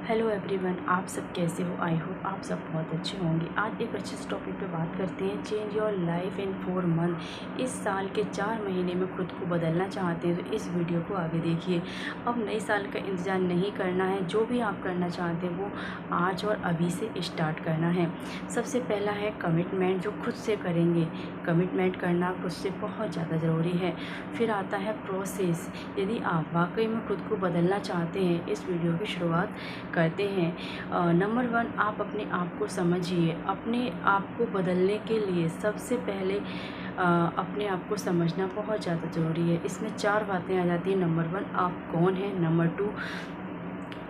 Hello everyone, आप सब कैसे हो। आई होप आप सब बहुत अच्छे होंगे। आज एक अच्छे से टॉपिक पे बात करते हैं, change your life in 4 month. इस साल के 4 महीने में खुद को बदलना चाहते हैं तो इस वीडियो को आगे देखिए। अब नए साल का इंतज़ार नहीं करना है, जो भी आप करना चाहते हैं वो आज और अभी से स्टार्ट करना है। सबसे पहला है कमिटमेंट, जो खुद से करेंगे। कमिटमेंट करना खुद से बहुत ज़्यादा ज़रूरी है। फिर आता है प्रोसेस। यदि आप वाकई में खुद को बदलना चाहते हैं, इस वीडियो की शुरुआत करते हैं। नंबर 1, आप अपने आप को समझिए। अपने आप को बदलने के लिए सबसे पहले अपने आप को समझना बहुत ज़्यादा ज़रूरी है। इसमें 4 बातें आ जाती हैं। नंबर 1, आप कौन हैं। नंबर 2,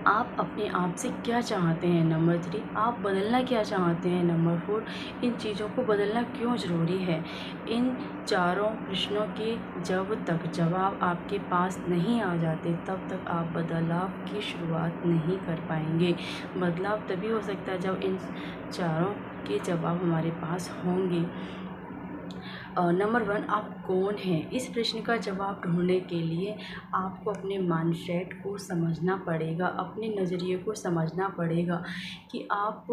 आप अपने आप से क्या चाहते हैं। नंबर 3, आप बदलना क्या चाहते हैं। नंबर 4, इन चीज़ों को बदलना क्यों ज़रूरी है। इन चारों प्रश्नों के जब तक जवाब आपके पास नहीं आ जाते तब तक आप बदलाव की शुरुआत नहीं कर पाएंगे। बदलाव तभी हो सकता है जब इन चारों के जवाब हमारे पास होंगे। नंबर 1, आप कौन हैं। इस प्रश्न का जवाब ढूंढने के लिए आपको अपने माइंडसेट को समझना पड़ेगा, अपने नज़रिए को समझना पड़ेगा कि आप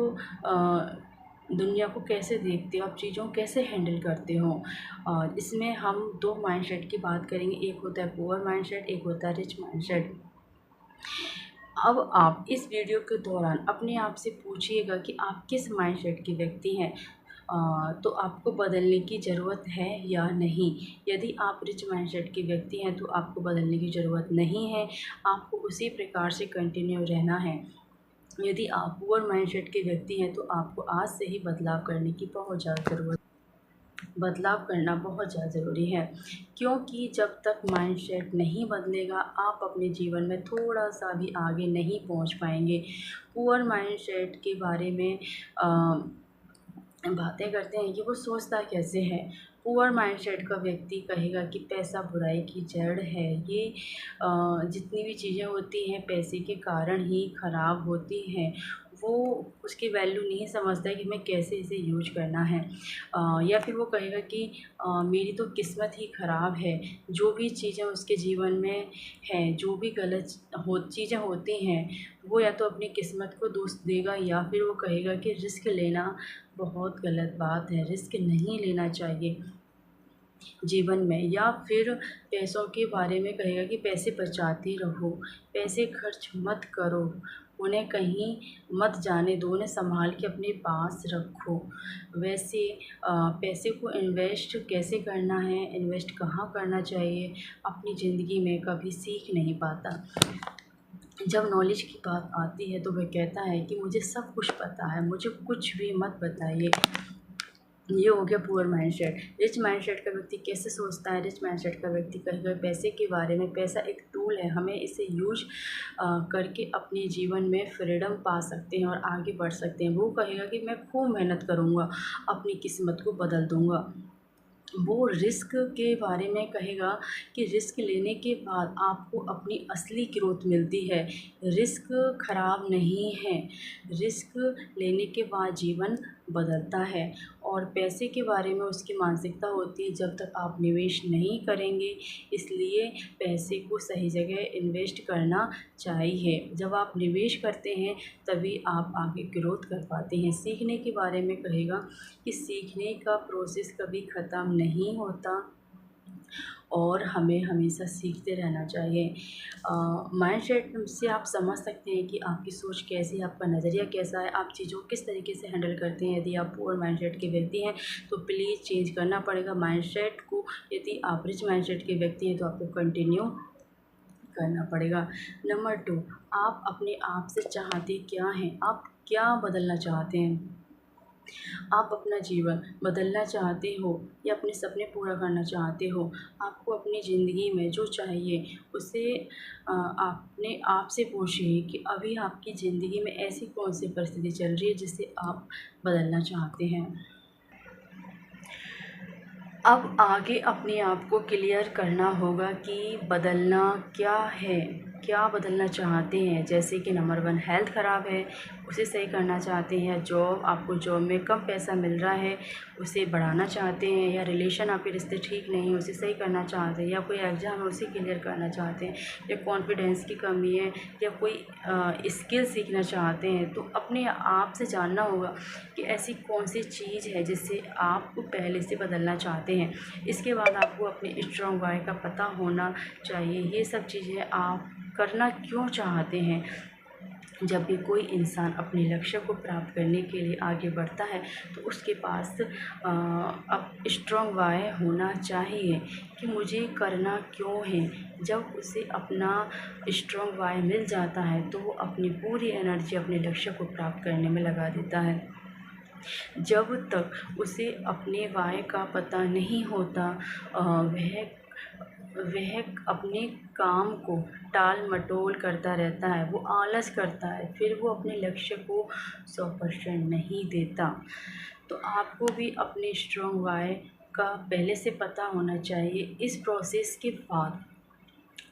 दुनिया को कैसे देखते हो, आप चीज़ों कैसे हैंडल करते हो। इसमें हम 2 माइंडसेट की बात करेंगे। एक होता है पुअर माइंडसेट, एक होता है रिच माइंडसेट। अब आप इस वीडियो के दौरान अपने आप से पूछिएगा कि आप किस माइंडसेट के व्यक्ति हैं। तो आपको बदलने की ज़रूरत है या नहीं। यदि आप रिच माइंडसेट के व्यक्ति हैं तो आपको बदलने की ज़रूरत नहीं है, आपको उसी प्रकार से कंटिन्यू रहना है। यदि आप पुअर माइंडसेट के व्यक्ति हैं तो आपको आज से ही बदलाव करना बहुत ज़्यादा ज़रूरी है, क्योंकि जब तक माइंडसेट नहीं बदलेगा आप अपने जीवन में थोड़ा सा भी आगे नहीं पहुंच पाएंगे। पुअर माइंडसेट के बारे में बातें करते हैं कि वो सोचता कैसे है। पुअर माइंडसेट का व्यक्ति कहेगा कि पैसा बुराई की जड़ है। ये जितनी भी चीज़ें होती हैं पैसे के कारण ही ख़राब होती हैं। वो उसकी वैल्यू नहीं समझता है कि हमें कैसे इसे यूज करना है। या फिर वो कहेगा कि मेरी तो किस्मत ही ख़राब है। जो भी चीज़ें उसके जीवन में हैं, जो भी गलत चीज़ें होती हैं, वो या तो अपनी किस्मत को दोष देगा या फिर वो कहेगा कि रिस्क लेना बहुत गलत बात है, रिस्क नहीं लेना चाहिए जीवन में। या फिर पैसों के बारे में कहेगा कि पैसे बचाते रहो, पैसे खर्च मत करो, उन्हें कहीं मत जाने दो, उन्हें संभाल के अपने पास रखो। वैसे पैसे को इन्वेस्ट कैसे करना है, इन्वेस्ट कहाँ करना चाहिए, अपनी ज़िंदगी में कभी सीख नहीं पाता। जब नॉलेज की बात आती है तो वह कहता है कि मुझे सब कुछ पता है, मुझे कुछ भी मत बताइए। ये हो गया पुअर माइंडसेट। रिच माइंडसेट का व्यक्ति कैसे सोचता है। रिच माइंडसेट का व्यक्ति कहेगा पैसे के बारे में, पैसा एक टूल है, हमें इसे यूज करके अपने जीवन में फ्रीडम पा सकते हैं और आगे बढ़ सकते हैं। वो कहेगा कि मैं खूब मेहनत करूँगा, अपनी किस्मत को बदल दूँगा। वो रिस्क के बारे में कहेगा कि रिस्क लेने के बाद आपको अपनी असली ग्रोथ मिलती है। रिस्क खराब नहीं है, रिस्क लेने के बाद जीवन बदलता है। और पैसे के बारे में उसकी मानसिकता होती है जब तक आप निवेश नहीं करेंगे, इसलिए पैसे को सही जगह इन्वेस्ट करना चाहिए। जब आप निवेश करते हैं तभी आप आगे ग्रोथ कर पाते हैं। सीखने के बारे में कहेगा कि सीखने का प्रोसेस कभी ख़त्म नहीं होता और हमें हमेशा सीखते रहना चाहिए। माइंडसेट से आप समझ सकते हैं कि आपकी सोच कैसी है, आपका नज़रिया कैसा है, आप चीज़ों को किस तरीके से हैंडल करते हैं। यदि आप पुअर माइंडसेट के व्यक्ति हैं तो प्लीज़ चेंज करना पड़ेगा माइंडसेट को। यदि आप रिच माइंडसेट के व्यक्ति हैं तो आपको कंटिन्यू करना पड़ेगा। नंबर 2, आप अपने आप से चाहते क्या हैं, आप क्या बदलना चाहते हैं। आप अपना जीवन बदलना चाहते हो या अपने सपने पूरा करना चाहते हो। आपको अपनी ज़िंदगी में जो चाहिए उसे अपने आप से पूछिए कि अभी आपकी ज़िंदगी में ऐसी कौन सी परिस्थिति चल रही है जिसे आप बदलना चाहते हैं। अब आगे अपने आप को क्लियर करना होगा कि बदलना क्या है। क्या बदलना चाहते हैं, जैसे कि नंबर 1 हेल्थ ख़राब है उसे सही करना चाहते हैं, या जॉब आपको जॉब में कम पैसा मिल रहा है उसे बढ़ाना चाहते हैं, या रिलेशन आपके रिश्ते ठीक नहीं है उसे सही करना चाहते हैं, या कोई एग्ज़ाम है उसे क्लियर करना चाहते हैं, या कॉन्फिडेंस की कमी है, या कोई स्किल सीखना चाहते हैं। तो अपने आप से जानना होगा कि ऐसी कौन सी चीज़ है जिससे आपको पहले से बदलना चाहते हैं। इसके बाद आपको अपने स्ट्रॉन्ग वाई का पता होना चाहिए। ये सब चीज़ें आप करना क्यों चाहते हैं। जब भी कोई इंसान अपने लक्ष्य को प्राप्त करने के लिए आगे बढ़ता है तो उसके पास अब स्ट्रॉन्ग वाई होना चाहिए कि मुझे करना क्यों है। जब उसे अपना स्ट्रॉन्ग वाई मिल जाता है तो वो अपनी पूरी एनर्जी अपने लक्ष्य को प्राप्त करने में लगा देता है। जब तक उसे अपने वाई का पता नहीं होता वह अपने काम को टाल-मटोल करता रहता है, वो आलस करता है, फिर वो अपने लक्ष्य को 100% नहीं देता। तो आपको भी अपने स्ट्रॉन्ग वाई का पहले से पता होना चाहिए। इस प्रोसेस के बाद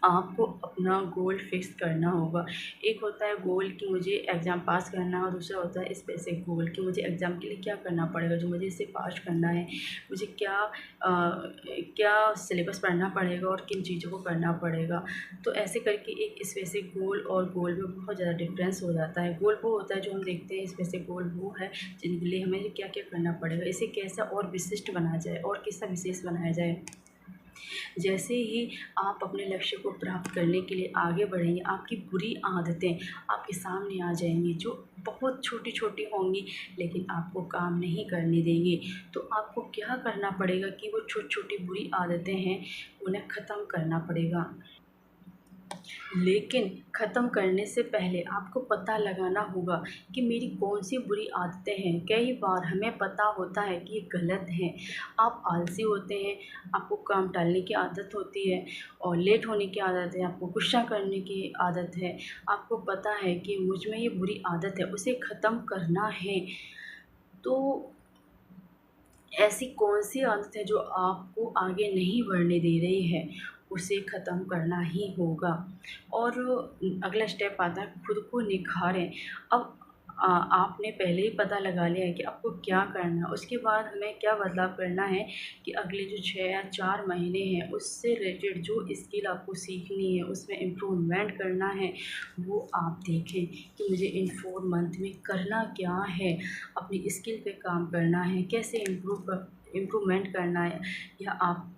आपको अपना गोल फिक्स करना होगा। एक होता है गोल कि मुझे एग्ज़ाम पास करना है, और दूसरा होता है स्पेसिफ़िक गोल कि मुझे एग्ज़ाम के लिए क्या करना पड़ेगा, जो मुझे इसे पास करना है। मुझे क्या सिलेबस पढ़ना पड़ेगा और किन चीज़ों को करना पड़ेगा। तो ऐसे करके एक स्पेसिफ़िक गोल और गोल में बहुत ज़्यादा डिफ़रेंस हो जाता है। गोल वो होता है जो हम देखते हैं, स्पेसिफ़िक गोल वो है जिनके लिए हमें क्या-क्या करना पड़ेगा, इसे कैसा और विशिष्ट बनाया जाए और कैसा विशेष बनाया जाए। जैसे ही आप अपने लक्ष्य को प्राप्त करने के लिए आगे बढ़ेंगे, आपकी बुरी आदतें आपके सामने आ जाएँगी, जो बहुत छोटी-छोटी होंगी लेकिन आपको काम नहीं करने देंगी। तो आपको क्या करना पड़ेगा कि वो छोटी-छोटी बुरी आदतें हैं, उन्हें ख़त्म करना पड़ेगा। लेकिन ख़त्म करने से पहले आपको पता लगाना होगा कि मेरी कौन-सी बुरी आदतें हैं। कई बार हमें पता होता है कि ये गलत है। आप आलसी होते हैं, आपको काम टालने की आदत होती है और लेट होने की आदत है, आपको गुस्सा करने की आदत है। आपको पता है कि मुझ में ये बुरी आदत है, उसे ख़त्म करना है। तो ऐसी कौन-सी आदत है जो आपको आगे नहीं बढ़ने दे रही है, उसे ख़त्म करना ही होगा। और अगला स्टेप आता है खुद को निखारें। अब आपने पहले ही पता लगा लिया है कि आपको क्या करना है, उसके बाद हमें क्या बदलाव करना है कि अगले जो 6 या 4 महीने हैं, उससे रिलेटेड जो स्किल आपको सीखनी है, उसमें इम्प्रूवमेंट करना है, वो आप देखें कि मुझे इन 4 मंथ में करना क्या है। अपनी स्किल पे काम करना है, कैसे इम्प्रूवमेंट करना है, या आप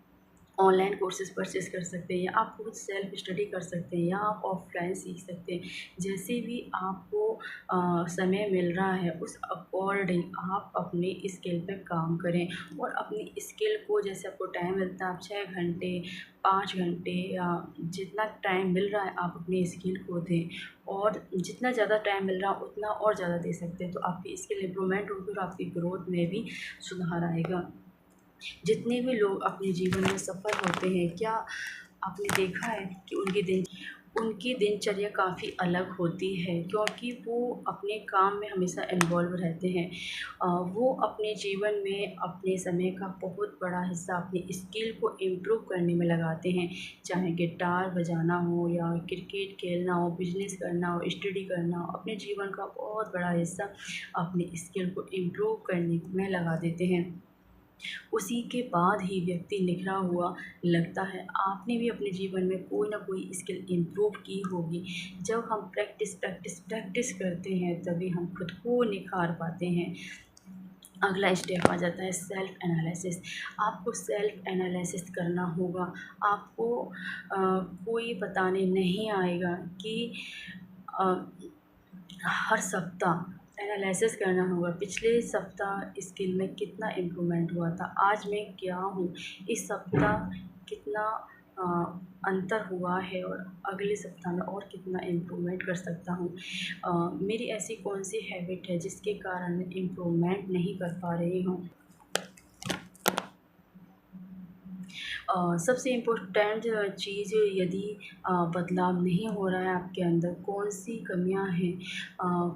ऑनलाइन कोर्सेज़ परचेज़ कर सकते हैं, या आप खुद सेल्फ स्टडी कर सकते हैं, या आप ऑफ़लाइन सीख सकते हैं। जैसे भी आपको समय मिल रहा है उस अकॉर्डिंग आप अपनी स्किल पे काम करें, और अपनी स्किल को जैसे आपको टाइम मिलता है आप 6 घंटे, 5 घंटे या जितना टाइम मिल रहा है आप अपनी स्किल को दें, और जितना ज़्यादा टाइम मिल रहा है उतना और ज़्यादा दे सकते हैं। तो आपकी स्किल इम्प्रूवमेंट होगी और आपकी ग्रोथ में भी सुधार आएगा। जितने भी लोग अपने जीवन में सफल होते हैं, क्या आपने देखा है कि उनकी दिनचर्या काफ़ी अलग होती है, क्योंकि वो अपने काम में हमेशा इन्वॉल्व रहते हैं। वो अपने जीवन में अपने समय का बहुत बड़ा हिस्सा अपनी स्किल को इम्प्रूव करने में लगाते हैं, चाहे गिटार बजाना हो या क्रिकेट खेलना हो, बिजनेस करना हो, स्टडी करना हो। अपने जीवन का बहुत बड़ा हिस्सा अपनी स्किल को इम्प्रूव करने में लगा देते हैं। उसी के बाद ही व्यक्ति निखरा हुआ लगता है। आपने भी अपने जीवन में कोई ना कोई स्किल इम्प्रूव की होगी। जब हम प्रैक्टिस करते हैं तभी हम खुद को निखार पाते हैं। अगला स्टेप आ जाता है सेल्फ एनालिसिस। आपको सेल्फ एनालिसिस करना होगा। आपको कोई बताने नहीं आएगा कि अ, हर सप्ताह एनालिसिस करना होगा, पिछले सप्ताह स्किल में कितना इम्प्रूवमेंट हुआ था, आज मैं क्या हूँ, इस सप्ताह कितना अ, अंतर हुआ है, और अगले सप्ताह में और कितना इम्प्रूवमेंट कर सकता हूँ। मेरी ऐसी कौन-सी हैबिट है जिसके कारण मैं इम्प्रूवमेंट नहीं कर पा रही हूँ। सबसे इम्पोर्टेंट चीज़ यदि बदलाव नहीं हो रहा है आपके अंदर, कौन-सी कमियाँ हैं,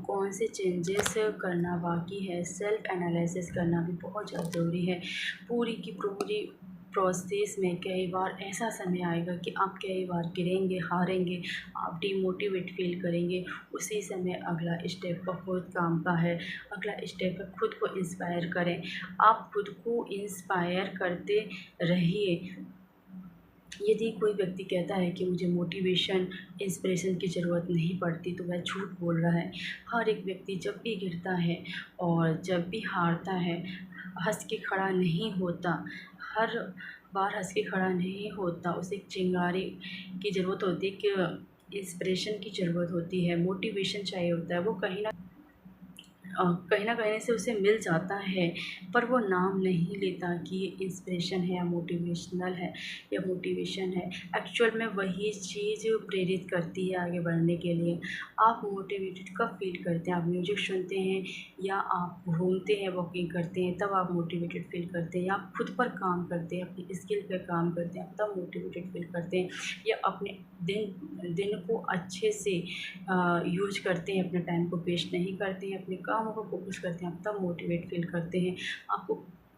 कौन से चेंजेस करना बाकी है, सेल्फ एनालिसिस करना भी बहुत ज़्यादा ज़रूरी है। पूरी की पूरी प्रोसेस में कई बार ऐसा समय आएगा कि आप कई बार गिरेंगे, हारेंगे, आप डिमोटिवेट फ़ील करेंगे। उसी समय अगला स्टेप बहुत काम का है। अगला स्टेप है खुद को इंस्पायर करें। आप खुद को इंस्पायर करते रहिए। यदि कोई व्यक्ति कहता है कि मुझे मोटिवेशन, इंस्पिरेशन की ज़रूरत नहीं पड़ती, तो वह झूठ बोल रहा है। हर एक व्यक्ति जब भी गिरता है और जब भी हारता है, हँस के खड़ा नहीं होता। हर बार हँस के खड़ा नहीं होता। उसे एक चिंगारी की ज़रूरत होती है, कि इंस्पिरेशन की ज़रूरत होती है, मोटिवेशन चाहिए होता है। वो कहीं न कहीं से उसे मिल जाता है, पर वो नाम नहीं लेता कि ये इंस्पिरेशन है या मोटिवेशनल है या मोटिवेशन है। एक्चुअल में वही चीज़ प्रेरित करती है आगे बढ़ने के लिए। आप मोटिवेटेड कब फ़ील करते हैं? आप म्यूज़िक सुनते हैं या आप घूमते हैं, वॉकिंग करते हैं, तब आप मोटिवेटेड फ़ील करते हैं, या आप खुद पर काम करते हैं, अपनी स्किल पे काम करते हैं, तब मोटिवेटेड फ़ील करते हैं, या अपने दिन को अच्छे से यूज़ करते हैं, अपने टाइम को वेस्ट नहीं करते हैं, अपने कामों को फ़ोकस करते हैं, आप तब मोटिवेट फ़ील करते हैं। आपको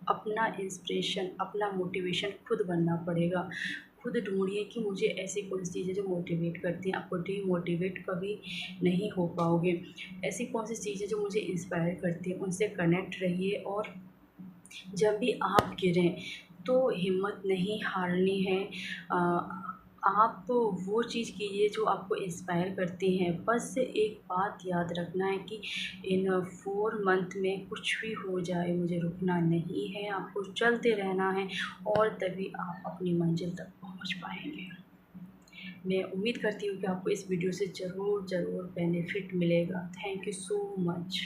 अपना इंस्पिरेशन, अपना मोटिवेशन खुद बनना पड़ेगा। खुद ढूँढिए कि मुझे ऐसी कौन-सी चीज़ है जो मोटिवेट करती हैं। आपको डीमोटिवेट कभी नहीं हो पाओगे। ऐसी कौन-सी चीज़ है जो मुझे इंस्पायर करती है, उनसे कनेक्ट रहिए। और जब भी आप गिरें तो हिम्मत नहीं हारनी है। आप वो चीज़ कीजिए जो आपको इंस्पायर करती हैं। बस एक बात याद रखना है कि इन 4 मंथ में कुछ भी हो जाए, मुझे रुकना नहीं है, आपको चलते रहना है, और तभी आप अपनी मंज़िल तक पहुँच पाएँगे। मैं उम्मीद करती हूँ कि आपको इस वीडियो से ज़रूर बेनिफिट मिलेगा। Thank you so much.